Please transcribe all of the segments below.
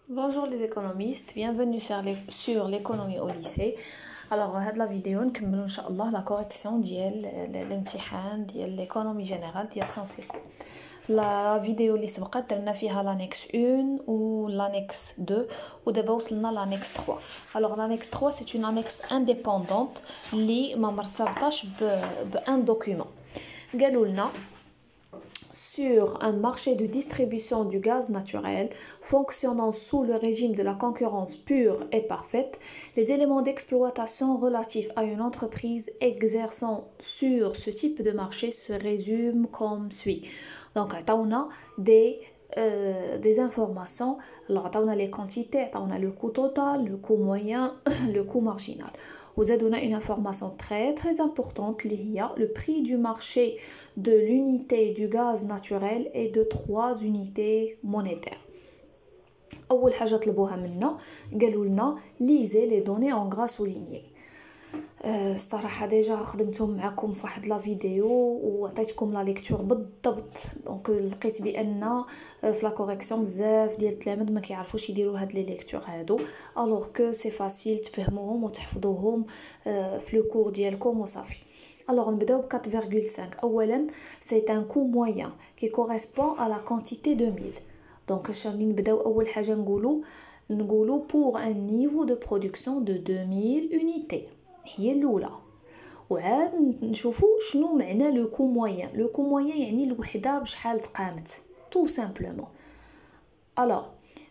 Bonjour les économistes, bienvenue sur l'économie au lycée. Alors, cette la vidéo, nous allons inchallah la correction de l'imtihan de l'économie générale de Sciences Éco. La vidéo اللي سبقت درنا فيها l'annexe 1 ou l'annexe 2 ودابا وصلنا l'annexe 3. Alors l'annexe 3 c'est une annexe indépendante اللي ما مرتبطاش بان document. قالوا لنا sur un marché de distribution du gaz naturel fonctionnant sous le régime de la concurrence pure et parfaite, les éléments d'exploitation relatifs à une entreprise exerçant sur ce type de marché se résument comme suit. Donc, on a des informations. Alors, on a les quantités, on a le coût total, le coût moyen, le coût marginal. Vous avez donné une information très importante liée le prix du marché de l'unité du gaz naturel est de 3 unités monétaires. أول حاجة طلبوها منا قالوا لنا lisez les données en gras souligné. الصراحه ديجا خدمتهم معكم في واحد لا فيديو وعطيتكم لا ليكتور بالضبط. دونك لقيت بان في لا كوريكسيون بزاف ديال التلاميذ ما كيعرفوش يديروا هاد لي ليكتور هادو الوغ كو سي فاسيل تفهموهم وتحفظوهم في لو كور ديالكم وصافي. Alors, نبداو ب 4,5. اولا c'est un coût moyen qui correspond à la quantité de 1000. Donc شاني نبداو اول حاجه نقولوا pour un niveau de production de 2000 unités. هي الاولى. وعاد نشوفوا شنو معنى لو كو موين. لو كو موين يعني الوحده بشحال تقامت tout simplement. alors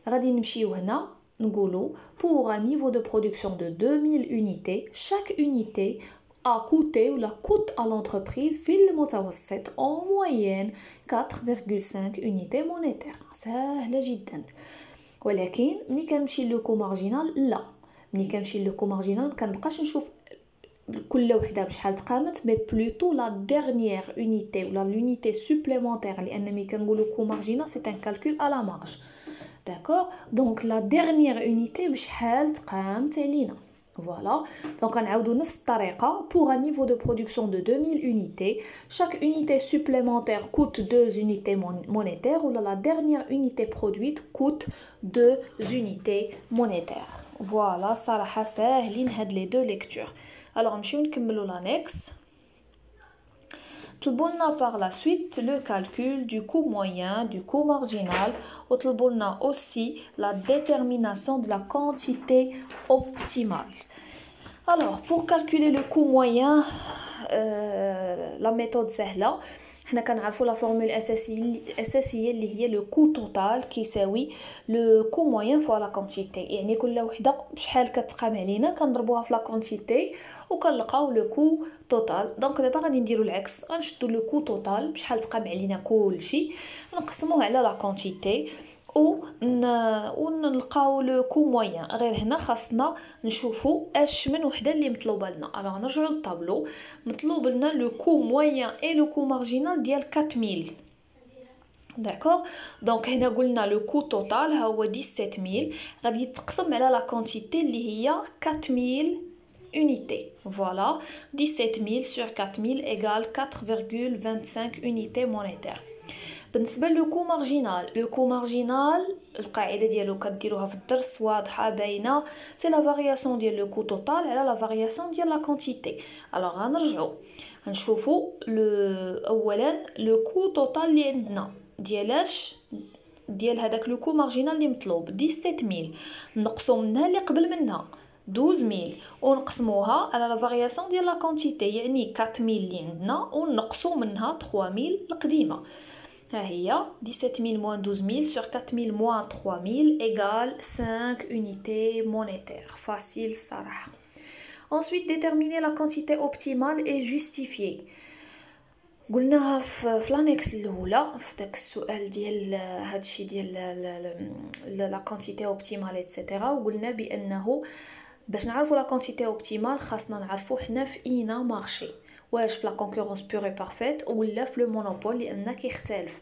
غادي نمشيو هنا نقولوا pour un niveau de production de 2000 unités, chaque unité a coûté ou la coûte à l'entreprise في المتوسط en moyenne 4,5 unités monétaires. سهله جدا. ولكن ملي كنمشي لو كو مارجينال لا، ملي كنمشي لو كو مارجينال ما كنبقاش نشوف كل وحده بشحال تقامت مي بلوتو لا ديرنيير unité ولا l'unité supplémentaire لان ملي كنقولوا كو مارجينال سي ان كالكول à la marge. d'accord donc la dernière unité بشحال تقامت علينا. Voilà, donc on a نفس الطريقة pour un niveau de production de 2000 unités, chaque unité supplémentaire coûte 2 unités monétaires ou la dernière unité produite coûte 2 unités monétaires. Voilà, صراحة ساهلين هاد les deux lectures. Alors نمشيو نكملوا l'annexe. طلبوا لنا par la suite le calcul du coût moyen, du coût marginal, ou طلبوا لنا aussi la détermination de la quantité optimale. Alors, pour calculer le coût moyen, la méthode سهلة. حنا كنعرفوا لا فورمول الاساسيه اللي هي لو كو توتال كيساوي لو كو موين فوا لا كونتيتي. يعني كل وحده بشحال كتقام علينا كنضربوها في لا كونتيتي وكنلقاو لو كو توتال. دونك دابا غادي نديروا العكس، غنشدوا لو كو توتال بشحال تقام علينا كلشي نقسموه على لا كونتيتي ونلقاو لو كو موين. غير هنا خاصنا نشوفوا اش من وحده اللي مطلوبه لنا. الوغ نرجعوا للطابلو. مطلوب لنا لو كو موين اي لو كو مارجينال ديال 4000. داكوغ دونك هنا قلنا لو كو توتال هو 17000 غادي يتقسم على لا كونتيتي اللي هي 4000 unité. Voilà, 17000 sur 4000 égale 4,25 unités monétaires. بالنسبه لو كو مارجينال، لو كو مارجينال القاعده ديالو كديروها في الدرس واضحه باينه، سي لا فارياسيون ديال لو كو توتال على لا فارياسيون ديال لا كونتيتي. الوغ غنرجعوا نشوفوا اولا لو كو توتال اللي عندنا ديالاش ديال هذاك لو كو مارجينال اللي مطلوب 17000 نقصوا منها اللي قبل منها 12000 ونقسموها على لا فارياسيون ديال لا كونتيتي يعني 4000 اللي عندنا ونقصوا منها 3000 القديمه. ها هي 17000 moins 12000 sur 4000 moins 3000 égale 5 unités monétaires. Facile صراحة. Ensuite, déterminer la quantité optimale et justifier. قلناها في l'annexe الأولى في داك السؤال ديال هادشي ديال la quantité optimale etc. وقلنا بأنه باش نعرفوا la quantité optimale خاصنا نعرفوا حنا في اينا مارشي، واش في لا كونكورونس بور اي بارفيت ولا في لو مونوبول لان كيختلف.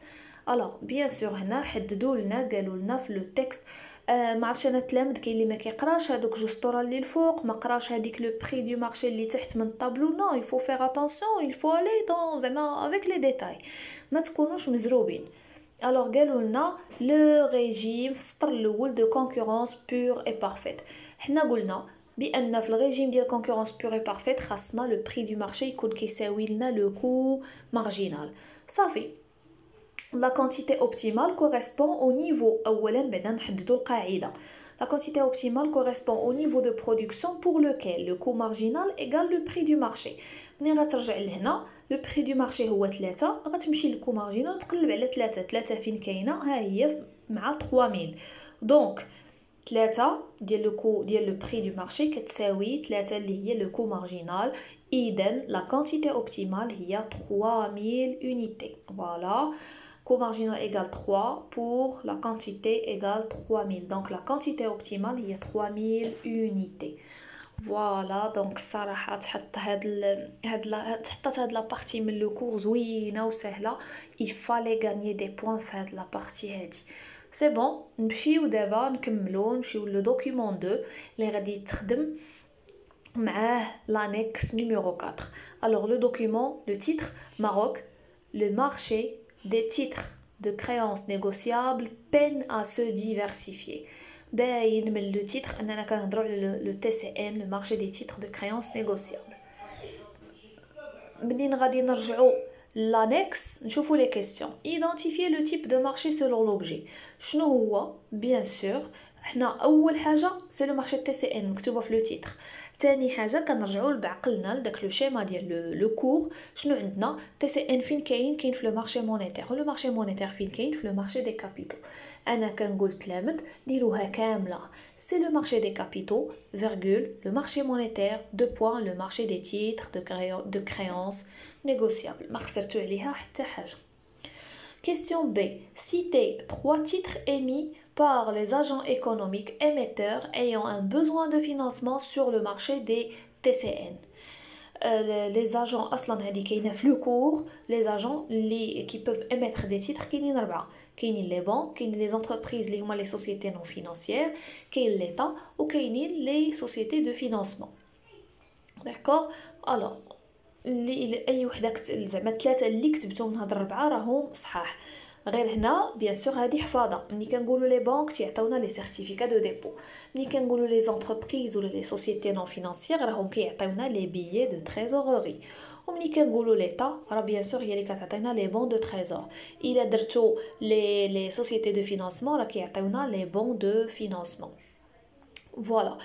الوغ بيان سور هنا حددوا لنا قالوا لنا في لو تكست ما عرفتش انا التلاميذ كاين اللي ما كيقراش هذوك جوج سطور اللي الفوق، ما قراش هذيك لو بري دو مارشي اللي تحت من الطابلو. نو il faut faire attention, il faut aller dans زعما avec les détails، ما تكونوش مزروبين. Alors قالوا لنا le régime في السطر الاول de concurrence pure et parfaite. حنا قلنا بان في الريجيم ديال concurrence pure et parfaite خاصنا لو بري دو مارشي يكون كيساوي لنا لو كو مارجينال صافي. La quantité optimale correspond au niveau اولا بعدا نحددوا القاعده. La quantité optimale correspond au niveau de production pour lequel le coût marginal égale le prix du marché. ملي غترجع لهنا لو بري دو مارشي هو 3 غتمشي للكو مارجينال تقلب على 3 فين كاينه ها هي مع 3000 دونك 3 ديال لو كو ديال لو بري دو مارشي كتساوي 3 اللي هي لو كو مارجينال. اذا لا كونتيتي اوبتيمال هي 3000 يونيتي. فوالا coût marginal égale 3 pour la quantité égale 3000. Donc la quantité optimale هي 3000 unités. Voilà, donc صراحة تحط تحطت هاد لا بارتي من لو كور زوينة وسهلة. il fallait gagner des points في هاد لا بارتي هادي. سي بون نمشيو دابا نكملو نمشيو لو دوكيومون 2 اللي غادي تخدم معاه l'annexe numéro 4. Alors le document, le titre Maroc, le marché des titres de créances négociables peine à se diversifier. باين من لو تيتر اننا كنهضروا على لو تي سي ان لو مارشي دي تيتر دو كريونس نيغوسيابل. منين غادي نرجعوا l'annexe نشوفوا لي كيسيون. identifier le type de marché selon l'objet. شنو هو بيان سور حنا اول حاجه سي لو مارشي تي سي ان مكتوبه في لو تيتر. ثاني حاجه كنرجعوا بعقلنا لداك لو شيما ديال لو كور. شنو عندنا تي سي ان فين كاين في لو مارشي مونيتير. لو مارشي مونيتير فين كاين في لو مارشي دي كابيتو. انا كنقول تلامد ديروها كامله سي لو مارشي دي كابيتو فيرغول لو مارشي مونيتير دو بوين لو مارشي دي تيتر دو كريونس négociable. ما خسرتو عليها حتى حاجه. Question B. Citez 3 titres émis par les agents économiques émetteurs ayant un besoin de financement sur le marché des TCN. Les agents اصلا هادي كاينه في لو كور. les agents qui peuvent émettre des titres كاينين 4. كاينين les banques, كاينين les entreprises اللي هما les sociétés non financières, كاين l'état وكاينين les sociétés de financement. D'accord. Alors اللي اي وحده زعما الثلاثه اللي كتبتهم من هاد الربعه راهم صحاح. غير هنا بيان سور هادي حفاظه. ملي كنقولوا لي بانك تيعطيونا لي سيرتيفيكا دو ديبو. ملي كنقولوا لي زونتربريز ولا لي سوسيتي نون فينانسيير راهم كيعطيونا لي بيي دو تريزوروري. وملي كنقولوا ليتا راه بيان سور هي اللي كتعطينا لي بون دو تريزور. الا درتو لي سوسيتي دو فينانسمون راه كيعطيونا لي بون دو فينانسمون. فوالا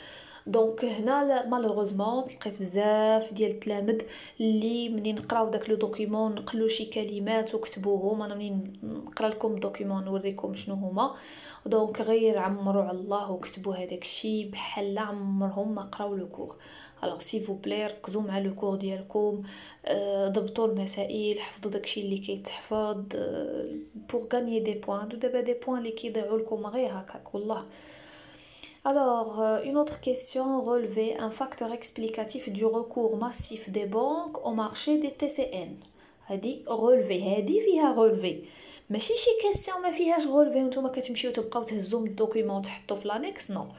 دونك هنا مالوغوزمون لقيت بزاف ديال التلامذ اللي منين نقراو داك لو دوكيومون نقلوا شي كلمات وكتبوهم. انا منين نقرا لكم الدوكيومون نوريكم شنو هما. دونك غير عمروا على الله وكتبوا هذاك الشيء بحال عمرهم ما قراو لو كور. الوغ سي فو بلي ركزوا مع لو كور ديالكم. ضبطوا المسائل حفظوا داكشي اللي كيتحفظ بور غانيي دي بوين. ودابا دي بوين اللي كيضيعوا لكم غير هكاك والله. Alors, une autre question relevée, un facteur explicatif du recours massif des banques au marché des TCN. هادي relevé, هادي فيها relevé. ماشي شي question ما فيهاش relevé وانتوما كتمشيو تبقاو تهزوا من الدوكيومون تحطوا في l'annexe non.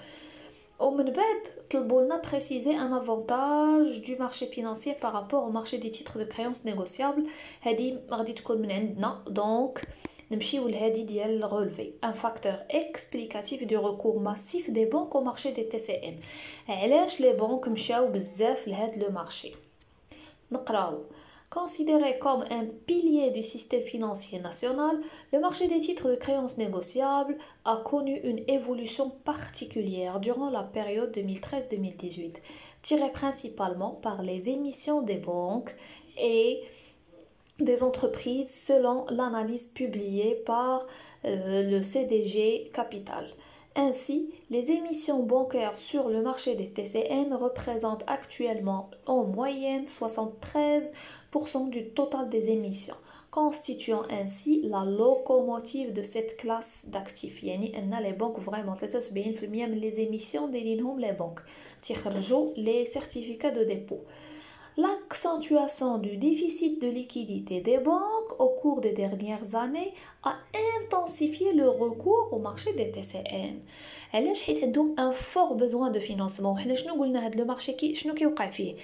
ومن بعد طلبوا لنا préciser un avantage du marché financier par rapport au marché des titres de créances négociables. هادي غادي تكون من عندنا دونك نمشيو لهادي ديال relevé. Un facteur explicatif du recours massif des banques au marché des TCN. علاش les banques مشاو بزاف لهاد لو مارشي. نقراو. Considéré comme un pilier du système financier national, le marché des titres de créances négociables a connu une évolution particulière durant la période 2013-2018, tirée principalement par les émissions des banques et des entreprises selon l'analyse publiée par le CDG Capital. Ainsi, les émissions bancaires sur le marché des TCN représentent actuellement en moyenne 73% du total des émissions, constituant ainsi la locomotive de cette classe d'actifs. يعني أن les banques vraiment 73% من les émissions دايرينهم les banques تيخرجوا les certificats de dépôt. l'accentuation du déficit de liquidité des banques au cours des dernières années a intensifié le recours au marché des TCN. علاش حيت عندهم un fort besoin de financement. وحنا شنو قلنا هاد لو مارشي شنو كيوقع فيه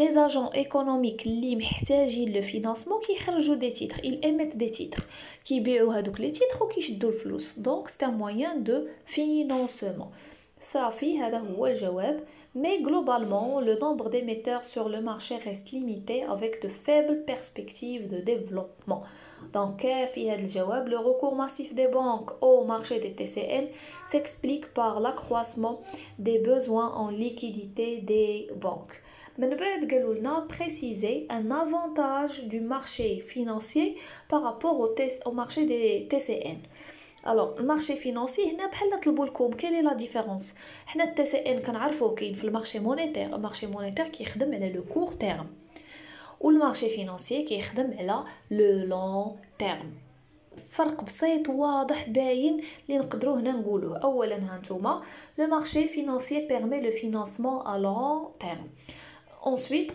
les agents économiques اللي محتاجين le financement كيخرجوا des titres, ils émettent des titres كيبيعوا هادوك les titres وكيشدوا الفلوس. donc c'est un moyen de financement. صافي هذا هو الجواب. Mais globalement, le nombre d'émetteurs sur le marché reste limité avec de faibles perspectives de développement. Donc, le recours massif des banques au marché des TCN s'explique par l'accroissement des besoins en liquidité des banques. Mais nous allons préciser un avantage du marché financier par rapport au marché des TCN. Alors, le marché financier, هنا بحال نطلبوا لكم quelle est la différence. حنا الTCN كنعرفوه كاين في المارشي مونيتير. المارشي مونيتير كيخدم على لو كور تيرم والمارشي فينانسيي كيخدم على لو لون تيرم. فرق بسيط واضح باين اللي نقدروا هنا نقولوه. اولا هانتوما le marché financier permet le financement à long terme. Ensuite,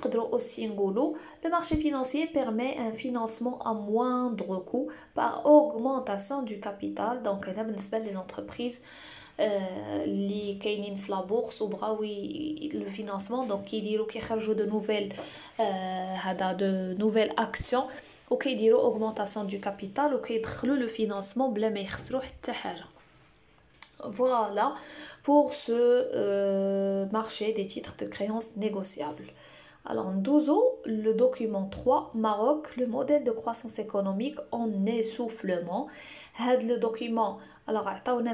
le marché financier permet un financement à moindre coût par augmentation du capital. Donc, les entreprises qui sont dans la bourse ou le financement, donc qui ont de nouvelles actions ou qui ont augmentation du capital ou qui ont le financement بلا ما يخسروا حتى حاجة. Voilà pour ce marché des titres de créances négociables. Alors, le document 3, Maroc, le modèle de croissance économique en essoufflement. Le document, alors, on a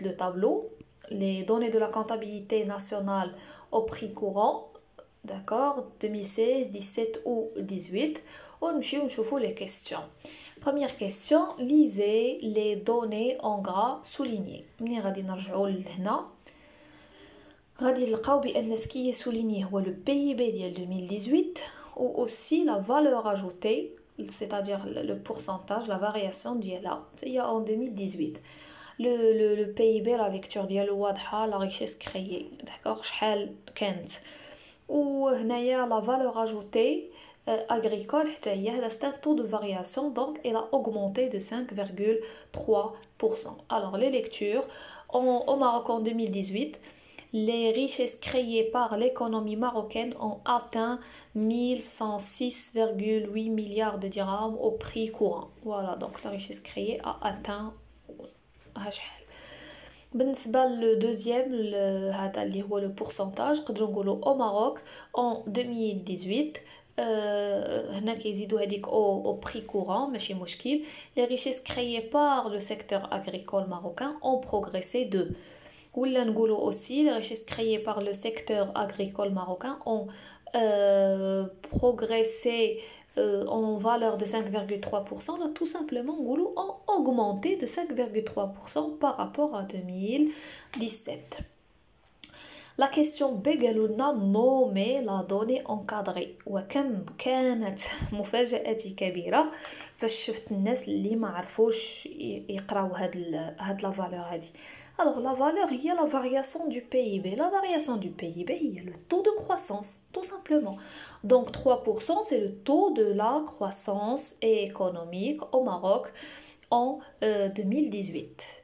le tableau, les données de la comptabilité nationale au prix courant, d'accord, 2016, 17 ou 18. On va les questions. Première question, lisez les données en gras soulignées. غادي نلقاو بان ce qui est souligné هو le PIB ديال 2018 ou aussi la valeur ajoutée, c'est-à-dire le pourcentage, la variation ديالها هي en 2018. le PIB la lecture ديالو واضحه, la richesse créée, d'accord, شحال كانت. وهنايا la valeur ajoutée agricole حتى هي هذا c'est un taux de variation, donc elle a augmenté de 5,3%. alors les lectures au Maroc en 2018, les richesses créées par l'économie marocaine ont atteint 1106,8 milliards de dirhams au prix courant. Voilà, donc la richesse créée a atteint le deuxième, le pourcentage au Maroc en 2018 هنا كيزيدوا هذيك au prix courant ماشي مشكل. les richesses créées par le secteur agricole marocain ont progressé de ولا نقولوا aussi les richesses créées par le secteur agricole marocain ont progressé en valeur de 5,3%, là tout simplement نقولوا ont augmenté de 5,3% par rapport à 2017. La question B قالوا لنا nommer la donnée encadrée. وكم كانت مفاجأتي كبيرة فاش شفت الناس اللي ما عرفوش يقراو هاد لا فالور هادي. Alors la valeur هي la variation du PIB. La variation du PIB هي le taux de croissance, tout simplement. Donc 3% c'est le taux de la croissance économique au Maroc en 2018.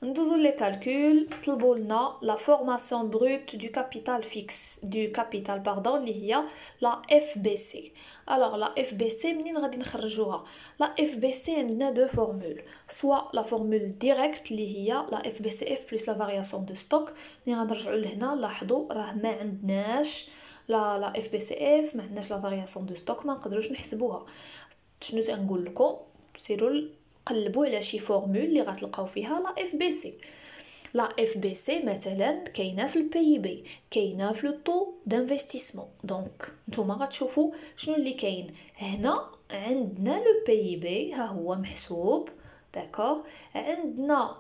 Nous les calculs, la formation brute du capital fixe, اللي هي la FBC. Alors la FBC, منين غادي نخرجوها؟ La FBC عندنا deux formules, soit la formule directe اللي هي la FBCF plus la variation de stock. منين غنرجعوا لهنا لاحظوا راه ما عندناش la FBCF, ما عندناش la variation de stock, ما نقدروش نحسبوها. شنو تنقول لكم؟ سيروا قلبوا على شي فورمول اللي غتلقاو فيها لا اف بي سي. لا اف بي سي مثلا كاينه في البي بي, كاينه في لو طو دانفستيسمون. دونك نتوما غتشوفوا شنو اللي كاين هنا. عندنا لو بي بي ها هو محسوب, داكوغ. عندنا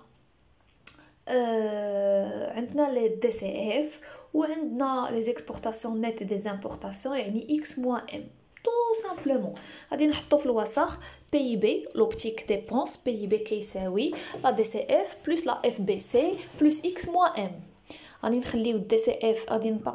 عندنا لي دي سي اف, وعندنا لي اكسبورطاسيون نيت دي زامبورطاسيون يعني اكس موان ام. tout simplement غادي نحطو في الوسط PIB l'optique dépense PIB كيساوي la DCF plus la FBC plus X moins M. غادي نخليو الدي سي اف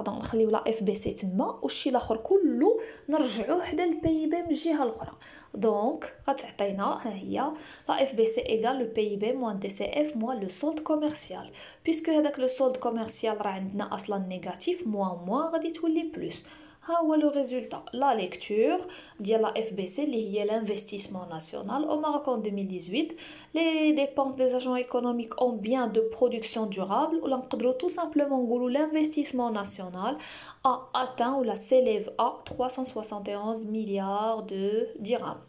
نخليو لا اف بي سي تما والشيء الاخر كله نرجعوه حدا البي بي من الجهه الاخرى. دونك غتعطينا ها هي لا اف بي سي ايغال لو بي بي موان دي سي اف موان لو سولد كوميرسيال، بيسكو هذاك لو سولد كوميرسيال راه عندنا اصلا نيجاتيف، موان غادي تولي بلوس. ها هو لو ريزولطا. لا ليكتور ديال لا اف بي سي اللي هي l'investissement national au Maroc en 2018. Les dépenses des agents économiques en biens de production durable, ou نقدروا tout simplement نقولوا l'investissement national a atteint ou la s'élève à 371 milliards de dirhams.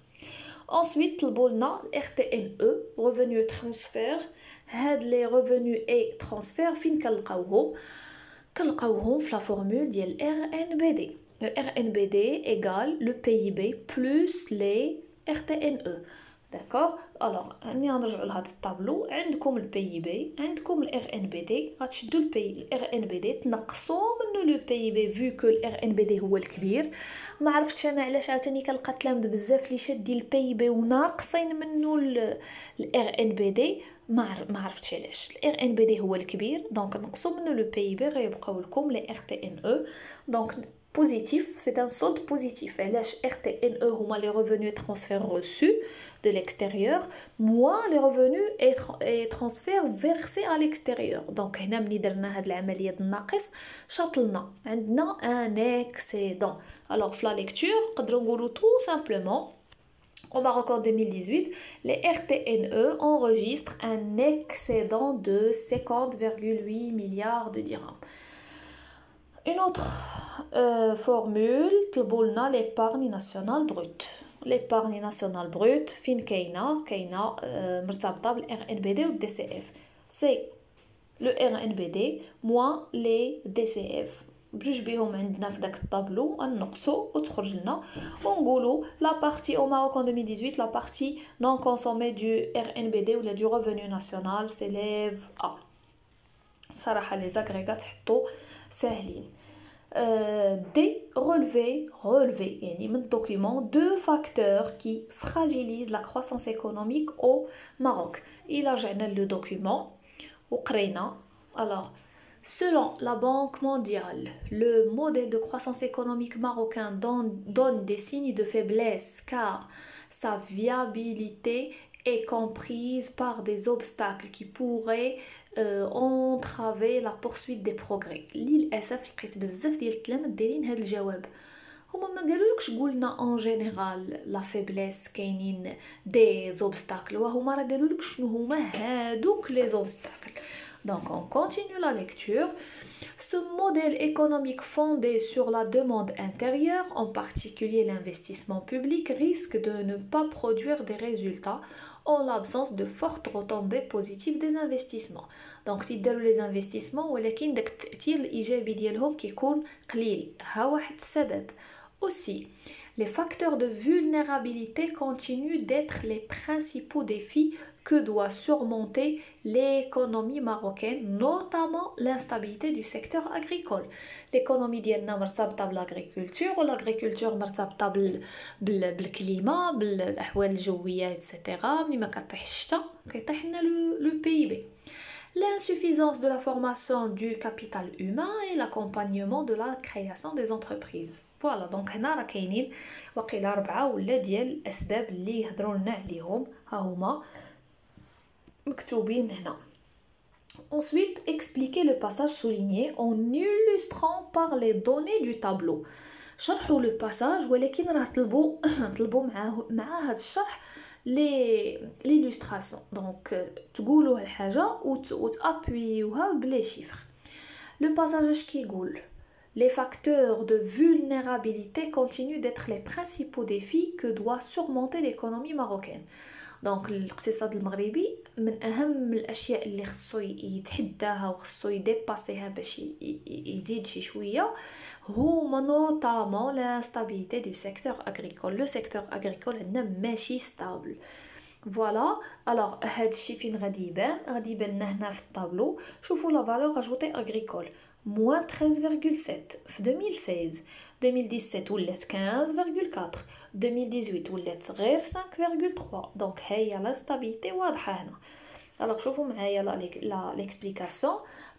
Ensuite طلبوا لنا RTNE revenu et transfert. هاد les revenus et transferts فين كنلقاوهم في لا فورمول ديال RNBD. Le RNBD égale le PIB plus les RTNE. D'accord. Alors نرجعوا لهذا الطابلو. عندكم ال PIB عندكم ال RNBD، غتشدوا ال RNBD تنقصوا منه لو PIB vu que ال RNBD هو الكبير. ما عرفتش انا علاش عاوتاني كنلقى تلامذ بزاف لي شادين ال PIB وناقصين منه ال RNBD. ما عرفتش علاش. ال RNBD هو الكبير دونك نقصوا منه لو PIB غيبقاو لكم لي RTNE. دونك positif, c'est un solde positif. علاش RTNE هما les revenus et transferts reçus de l'extérieur moins les revenus et transferts versés à l'extérieur. donc هنا ملي درنا هاد العمليه الناقص شاطلنا عندنا un excédent. alors في la lecture نقدروا نقولوا tout simplement au Maroc en 2018, les RTNE enregistrent un excédent de 50,8 milliards de dirhams. Une autre formule, l'épargne nationale brute. L'épargne nationale brute, fin كاينه مرتبطه بالRNBD ou DCF. C'est le RNBD moins les DCF. بجوج بهم عندنا في داك الطابلو نقصوا وتخرج لنا ونقولوا la partie au Maroc en 2018, la partie non consommée du RNBD ou du revenu national s'élève à. صراحه les agrégats حطوا ساهلين. Des relevés يعني من document deux facteurs qui fragilisent la croissance économique au Maroc. إلا رجعنا le document وقرينا. alors selon la Banque mondiale, le modèle de croissance économique marocain donne des signes de faiblesse car sa viabilité est comprise par des obstacles qui pourraient entraver la poursuite des progrès. للاسف لقيت بزاف ديال التلامذ دايرين هذا الجواب. هما ما قالولكش قولنا en général la faiblesse كاينين des obstacles، وهما راه قالولك شنو هما هادوك les obstacles. Donc on continue la lecture. Ce modèle économique fondé sur la demande intérieure, en particulier l'investissement public, risque de ne pas produire des résultats en l'absence de fortes retombées positives des investissements. Donc تيداروا les investissements ولكن داك التأثير الإيجابي ديالهم كيكون قليل. ها واحد السبب. Aussi, les facteurs de vulnérabilité continuent d'être les principaux défis que doit surmonter l'économie marocaine, notamment l'instabilité du secteur agricole. L'économie ديالنا مرتبطة بالagriculture والagriculture مرتبطة بالكليما بالأحوال الجوية etc. ملي ما كطيح الشتاء كيطيح لنا le PIB. L'insuffisance de la formation du capital humain et l'accompagnement de la création des entreprises. فوالا دونك هنا راه كاينين وقيله 4 ولا ديال الاسباب اللي يهضروا لنا عليهم ها هما مكتوبين هنا. Ensuite, expliquez le passage souligné en illustrant par les données du tableau. شرحوا le passage ولكن راه طلبوا مع هذا الشرح l'illustration. donc تقولوا الحاجه وتابويوها بلي chiffres. le passage اش كيقول Les facteurs de vulnérabilité continuent d'être les principaux défis que doit surmonter l'économie marocaine. Donc الاقتصاد المغربي من اهم الاشياء اللي خصو يتحداها وخصو يديباسيها باش يزيد شي شويه هما notamment l'instabilité du secteur agricole. Le secteur agricole عندنا ماشي stable. فوالا. alors هادشي فين غادي يبان لنا هنا في الطابلو. شوفوا لا فالور اجوتي agricole moins 13,7 في 2016. 2017 ولات 15,4. 2018 ولات غير 5,3. دونك هي l'instabilité واضحه هنا. Alors, شوفوا معايا l'explication.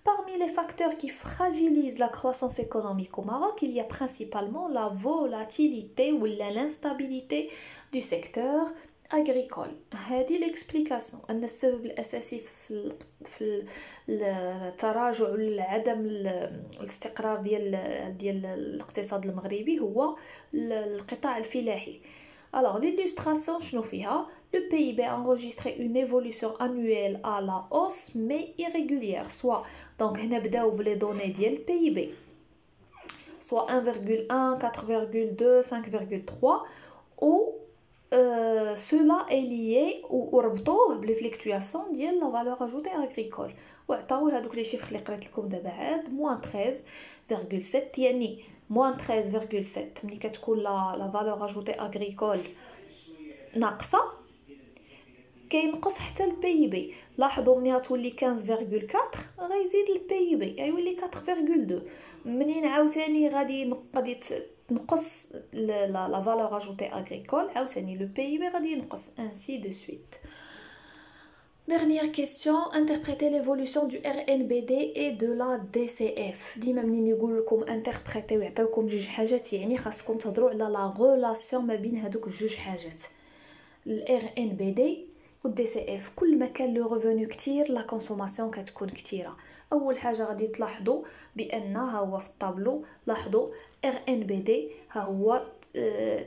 Parmi les facteurs qui fragilisent la croissance économique au Maroc, il y a principalement la volatilité ou l'instabilité du secteur agricole. هذه l'explication. أن السبب الأساسي في التراجع عدم الاستقرار ديال الاقتصاد المغربي هو القطاع الفلاحي. Alors, l'illustration, شنو فيها؟ Le PIB a enregistré une évolution annuelle à la hausse mais irrégulière. Soit, donc, نبداو بلي دوني ديال PIB. Soit 1,1, 4,2, 5,3 ou cela est lié ou ربطوه بلي fluctuations ديال la valeur ajoutée agricole. وعطاو هذوك لي شيفر اللي قريت لكم دابا عاد -13,7 يعني -13,7 ملي كتكون لا valeur ajoutée agricole ناقصه كينقص حتى البي بي. لاحظوا ملي غتولي 15,4 غيزيد البي بي غيولي 4,2. منين عاوتاني غادي تنقص لا valeur ajoutée agricole عاوتاني لو بي بي غادي ينقص ainsi de suite. Dernière question, interpréter l'évolution du RNBD et de la DCF. ديما منين يقول لكم interpréter ويعطيوكم جوج حاجات يعني خاصكم تهضروا على لا ريلاسيون ما بين هذوك جوج حاجات. ال RNBD و DCF كل ما كان لو ريفوني كتير لا كونسوماسيون كتكون كتيره. اول حاجه غادي تلاحظوا بان ها هو في الطابلو لاحظوا RNBD ها هو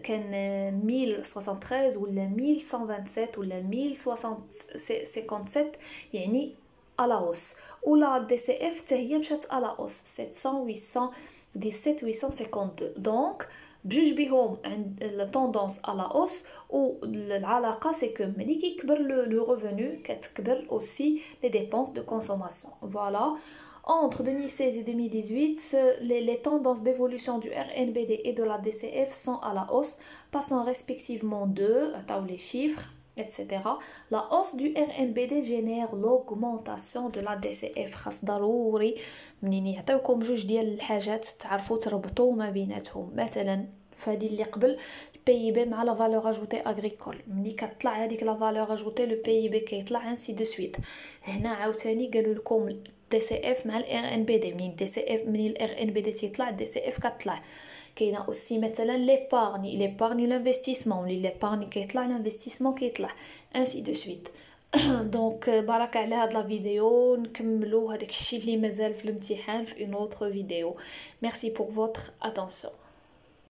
كان 1073 ولا 1127 ولا 1057 يعني على hausse. ولا DCF حتى هي مشات على hausse 700 817 852. دونك بجوج بهم عند لا طوندونس على hausse والعلاقه سي كو ملي كيكبر لو ريفوني كتكبر اوسي لي ديبونس دو كونسوماسيون. فوالا entre 2016 et 2018 les tendances d'évolution du RNBD et de la DCF sont à la hausse passant respectivement de les chiffres etc. La hausse du RNBD génère l'augmentation de la DCF. خاص ضروري منين يعطيوكم جوج ديال الحاجات تعرفوا تربطوا ما بيناتهم. مثلا فهادي اللي قبل البي بي مع لا فالور اجوتي اغريكول ملي كتطلع هذيك لا فالور اجوتي لو بي بي كيطلع انسي دو سويت. هنا عاوتاني قالوا لكم دي سي اف مع الار ان بي دي منين دي سي اف من الار ان بي دي تيطلع دي سي اف كتطلع. كاينه اوسي مثلا ليبارني لانفستيسمون ملي ليبارني كيطلع لانفستيسمون كيطلع انسي دو سويت. دونك بارك على هاد لا فيديو نكملوا هذاك الشيء اللي مازال في الامتحان في اون اوتر فيديو. ميرسي بور فوتر اتونسيون.